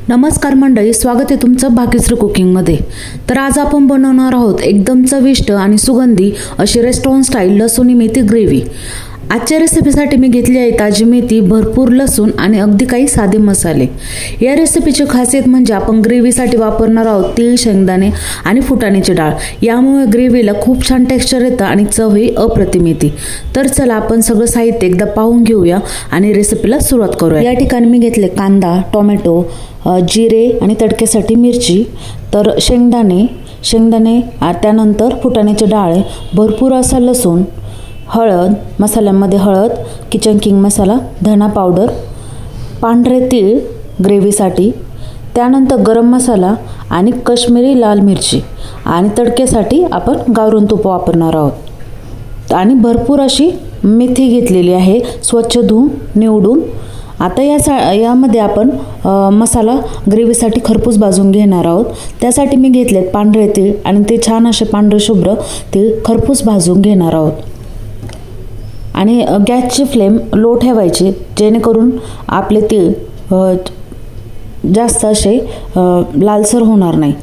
नमस्कार मंडळी, स्वागत आहे तुमचं भाग्यश्री कुकिंगमध्ये। तर आज आपण बनवणार आहोत एकदम चविष्ट आणि सुगंधी अशी रेस्टॉरंट स्टाईल लसूणी मेथी ग्रेव्ही। आजच्या रेसिपीसाठी मी घेतली आहे ताजी मेथी, भरपूर लसूण आणि अगदी काही साधे मसाले। या रेसिपीची खासियत म्हणजे आपण ग्रेव्हीसाठी वापरणार आहोत तीळ, शेंगदाणे आणि फुटाण्याची डाळ। यामुळे ग्रेव्हीला खूप छान टेक्स्चर येतं आणि चव ही अप्रतिम येते। तर चला आपण सगळं साहित्य एकदा पाहून घेऊया आणि रेसिपीला सुरुवात करूया। या ठिकाणी मी घेतले कांदा, टोमॅटो, जिरे आणि तडक्यासाठी मिरची, तर शेंगदाणे, त्यानंतर फुटाण्याची डाळ, भरपूर असा लसूण, हळद, मसाल्यामध्ये हळद, किचन किंग मसाला, धना पावडर, पांढरे तीळ ग्रेव्हीसाठी, त्यानंतर गरम मसाला आणि काश्मीरी लाल मिरची आणि तडक्यासाठी आपण गावरान तूप वापरणार आहोत। आणि भरपूर अशी मेथी घेतलेली आहे, स्वच्छ धुवून निवडून। आता यामध्ये आपण मसाला ग्रेव्हीसाठी खरपूस भाजून घेणार आहोत। त्यासाठी मी घेतलेत पांढरे तीळ आणि ते छान असे पांढरे शुभ्र तीळ खरपूस भाजून घेणार आहोत। आणि गॅसची फ्लेम लो ठेवायची, जेणेकरून आपले तीळ जास्त असे लालसर होणार नाही।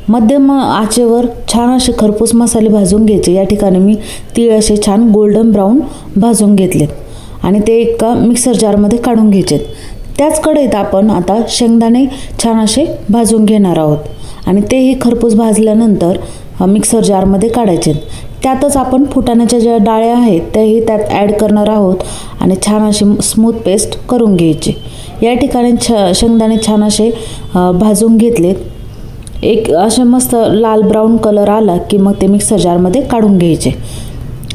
मध्यम आचेवर छान असे खरपूस मसाले भाजून घ्यायचे। या ठिकाणी मी तीळ असे छान गोल्डन ब्राऊन भाजून घेतलेत आणि ते एका मिक्सर जारमध्ये काढून घ्यायचे। त्याच कढईत आपण आता शेंगदाणे छान असे भाजून घेणार आहोत आणि तेही खरपूस भाजल्यानंतर मिक्सर जारमध्ये काढायचे। त्यातच आपण फुटाण्याच्या ज्या डाळ्या आहेत त्याही त्यात ॲड करणार आहोत आणि छान अशी स्मूथ पेस्ट करून घ्यायची। या ठिकाणी शेंगदाणे छान असे भाजून घेतलेत, एक असे मस्त लाल ब्राऊन कलर आला की मग ते मिक्सर जारमध्ये काढून घ्यायचे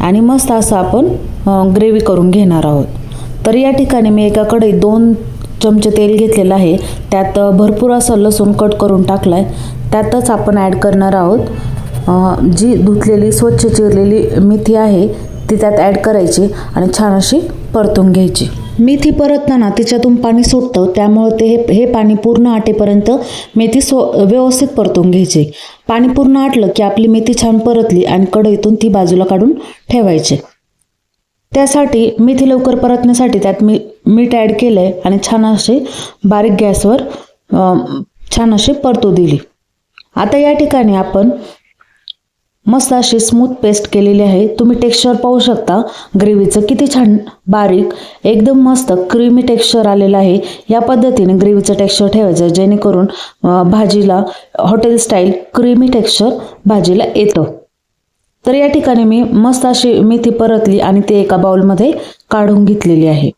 आणि मस्त असं आपण ग्रेव्ही करून घेणार आहोत। तर या ठिकाणी मी एका कढईत 2 चमचे तेल घेतलेलं आहे, त्यात भरपूर असं लसूण कट करून टाकला आहे। त्यातच आपण ॲड करणार आहोत जी धुतलेली स्वच्छ चिरलेली मेथी आहे ती त्यात ॲड करायची आणि छान अशी परतून घ्यायची। मेथी परतताना तिच्यातून पाणी सुटतं, त्यामुळे हे पाणी पूर्ण आटेपर्यंत मेथी व्यवस्थित परतून घ्यायची। पाणी पूर्ण आटलं की आपली मेथी छान परतली आणि कढईतून ती बाजूला काढून ठेवायची। त्यासाठी मेथी लवकर परतण्यासाठी त्यात मीठ ॲड केलंय आणि छान असे बारीक गॅसवर छान अशी परतू दिली। आता या ठिकाणी आपण मस्त अशी स्मूथ पेस्ट केलेली आहे। तुम्ही टेक्स्चर पाहू शकता ग्रेव्हीचं किती छान बारीक एकदम मस्त क्रीमी टेक्स्चर आलेलं आहे। या पद्धतीने ग्रेव्हीचं टेक्स्चर ठेवायचं, जेणेकरून भाजीला हॉटेल स्टाईल क्रीमी टेक्स्चर भाजीला येतं। तर या ठिकाणी मी मस्त अशी मेथी परतली आणि ते एका बाउलमध्ये काढून घेतलेली आहे।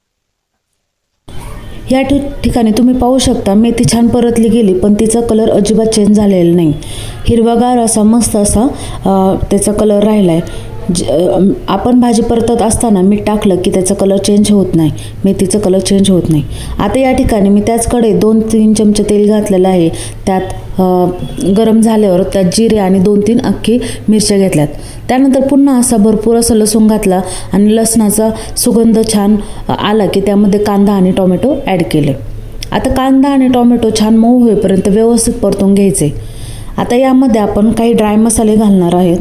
या ठिकाणी तुम्ही पाहू शकता मेथी छान परतली गेली, पण तिचा कलर अजिबात चेंज झालेला नाही। हिरवागार असा मस्त असा त्याचा कलर राहिला आहे। आपण भाजी परतत असताना मीठ टाकलं की त्याचा कलर चेंज होत नाही, मेथीचा कलर चेंज होत नाही। आता या ठिकाणी मी त्याचकडे 2-3 चमचे तेल घातलेलं आहे, त्यात गरम झाल्यावर त्यात जिरे आणि 2-3 अख्खी मिरच्या घेतल्यात। त्यानंतर पुन्हा असा भरपूर असा लसूण घातला आणि लसणाचा सुगंध छान आला की त्यामध्ये कांदा आणि टोमॅटो ॲड केले। आता कांदा आणि टोमॅटो छान मऊ होईपर्यंत व्यवस्थित परतून घ्यायचे। आता यामध्ये आपण काही ड्राय मसाले घालणार आहेत,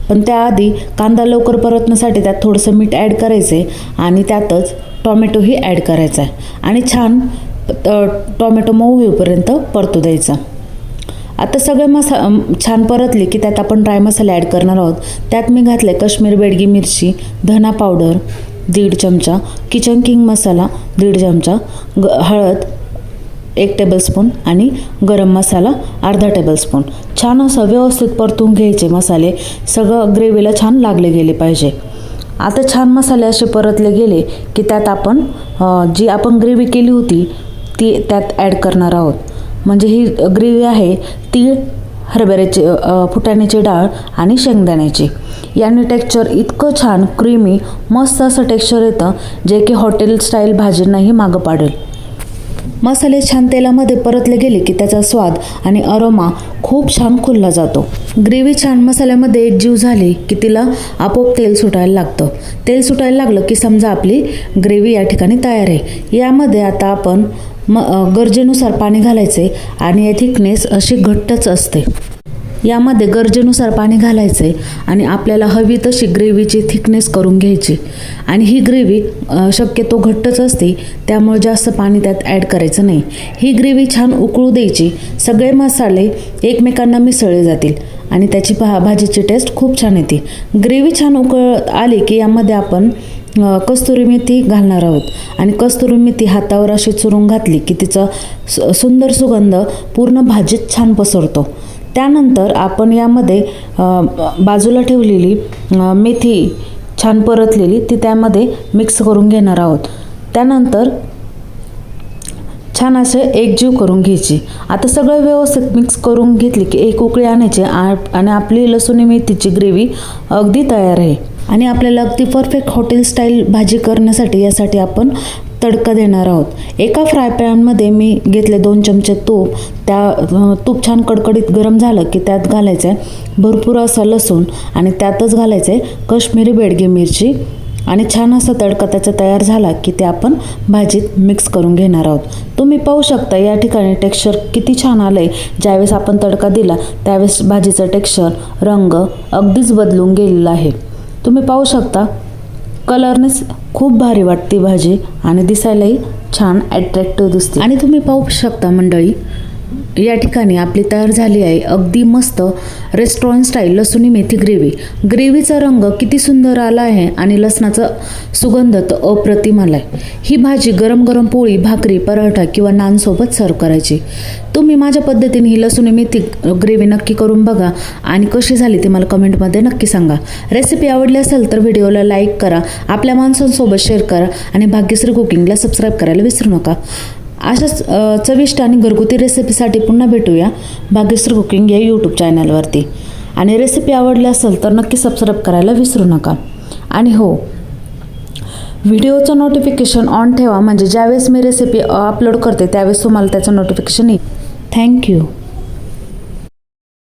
पण त्याआधी कांदा लवकर परतण्यासाठी त्यात थोडंसं मीठ ॲड करायचे आणि त्यातच टोमॅटोही ॲड करायचा आहे आणि छान टोमॅटो मऊ होईपर्यंत परतू द्यायचा। आता सगळे छान परतले की त्यात आपण ड्राय मसाले ॲड करणार आहोत। त्यात मी घातले काश्मीरी बेडगी मिरची, धना पावडर 1.5 चमचा, किचन किंग मसाला 1.5 चमचा, हळद 1 टेबलस्पून आणि गरम मसाला अर्धा टेबलस्पून। छान असं व्यवस्थित परतून घ्यायचे मसाले, सगळं ग्रेव्हीला छान लागले गेले पाहिजे। आता छान मसाले असे परतले गेले की त्यात आपण जी आपण ग्रेव्ही केली होती ती त्यात ॲड करणार आहोत। म्हणजे ही ग्रेव्ही आहे तीळ, हरभऱ्याची, फुटाण्याची डाळ आणि शेंगदाण्याची। याने टेक्स्चर इतकं छान क्रीमी मस्त असं टेक्स्चर येतं, जे की हॉटेल स्टाईल भाजींनाही मागं पाडेल। मसाले छान तेलामध्ये परतले गेले की त्याचा स्वाद आणि अरोमा खूप छान खुलला जातो। ग्रेव्ही छान मसाल्यामध्ये एकजीव झाली की तिला आपोआप तेल सुटायला लागतं। तेल सुटायला लागलं की समजा आपली ग्रेव्ही या ठिकाणी तयार आहे। यामध्ये आता आपण गरजेनुसार पाणी घालायचे आणि या थिकनेस अशी घट्टच असते। यामध्ये गरजेनुसार पाणी घालायचं आहे आणि आपल्याला हवी तशी ग्रेव्हीची थिकनेस करून घ्यायची. आणि ही ग्रेव्ही शक्यतो घट्टच असते, त्यामुळे जास्त पाणी त्यात ॲड करायचं नाही. ही ग्रेव्ही छान उकळू द्यायची, सगळे मसाले एकमेकांना मिसळले जातील आणि त्याची भाजीची टेस्ट खूप छान येते. ग्रेव्ही छान उकळत आली की यामध्ये आपण कस्तुरी मेथी घालणार आहोत आणि कस्तुरी मेथी हातावर अशी चुरून घातली की तिचा सुंदर सुगंध पूर्ण भाजीत छान पसरतो. त्यानंतर आपण यामध्ये बाजूला ठेवलेली मेथी छान परतलेली ती त्यामध्ये मिक्स करून घेणार आहोत. त्यानंतर छान असे एकजीव करून घ्यायची. आता सगळं व्यवस्थित मिक्स करून घेतली की एक उकळी आणायची आणि आपली लसूण मेथीची ग्रेव्ही अगदी तयार आहे. आणि आपल्याला अगदी परफेक्ट हॉटेल स्टाईल भाजी करण्यासाठी यासाठी आपण तडका देणार आहोत. एका फ्राय पॅनमध्ये मी घेतले 2 चमचे तूप. तूप छान कडकडीत गरम झालं की त्यात घालायचं आहे भरपूर असा लसूण आणि त्यातच घालायचं आहे काश्मीरी बेडगी मिरची आणि छान असा तडका त्याचा तयार झाला की ते आपण भाजीत मिक्स करून घेणार आहोत. तुम्ही पाहू शकता या ठिकाणी टेक्स्चर किती छान आलं आहे. ज्यावेळेस आपण तडका दिला त्यावेळेस भाजीचं टेक्स्चर, रंग अगदीच बदलून गेलेला आहे. तुम्ही पाहू शकता कलरनेच खूप भारी वाटते भाजी आणि दिसायलाही छान अट्रॅक्टिव्ह दिसते. आणि तुम्ही पाहू शकता मंडळी, या ठिकाणी आपली तयार झाली आहे अगदी मस्त रेस्टॉरंट स्टाईल लसूणी मेथी ग्रेव्ही. ग्रेव्हीचा रंग किती सुंदर आला आहे आणि लसणाचा सुगंध तर अप्रतिम आला आहे. ही भाजी गरम गरम पोळी, भाकरी, पराठा किंवा नानसोबत सर्व करायची. तुम्ही माझ्या पद्धतीने ही लसूणी मेथी ग्रेव्ही नक्की करून बघा आणि कशी झाली ते मला कमेंटमध्ये नक्की सांगा. रेसिपी आवडली असेल तर व्हिडिओला लाईक करा, आपल्या माणसांसोबत शेअर करा आणि भाग्यश्री कुकिंगला सबस्क्राईब करायला विसरू नका. अशाच चविष्ट आणि घरगुती रेसिपीसाठी पुन्हा भेटूया भाग्यश्री कुकिंग या यूट्यूब चॅनलवरती. आणि रेसिपी आवडली असेल तर नक्की सबस्क्राईब करायला विसरू नका. आणि हो, व्हिडिओचं नोटिफिकेशन ऑन ठेवा, म्हणजे ज्यावेळेस मी रेसिपी अपलोड करते त्यावेळेस तुम्हाला त्याचं नोटिफिकेशन येईल. थँक्यू.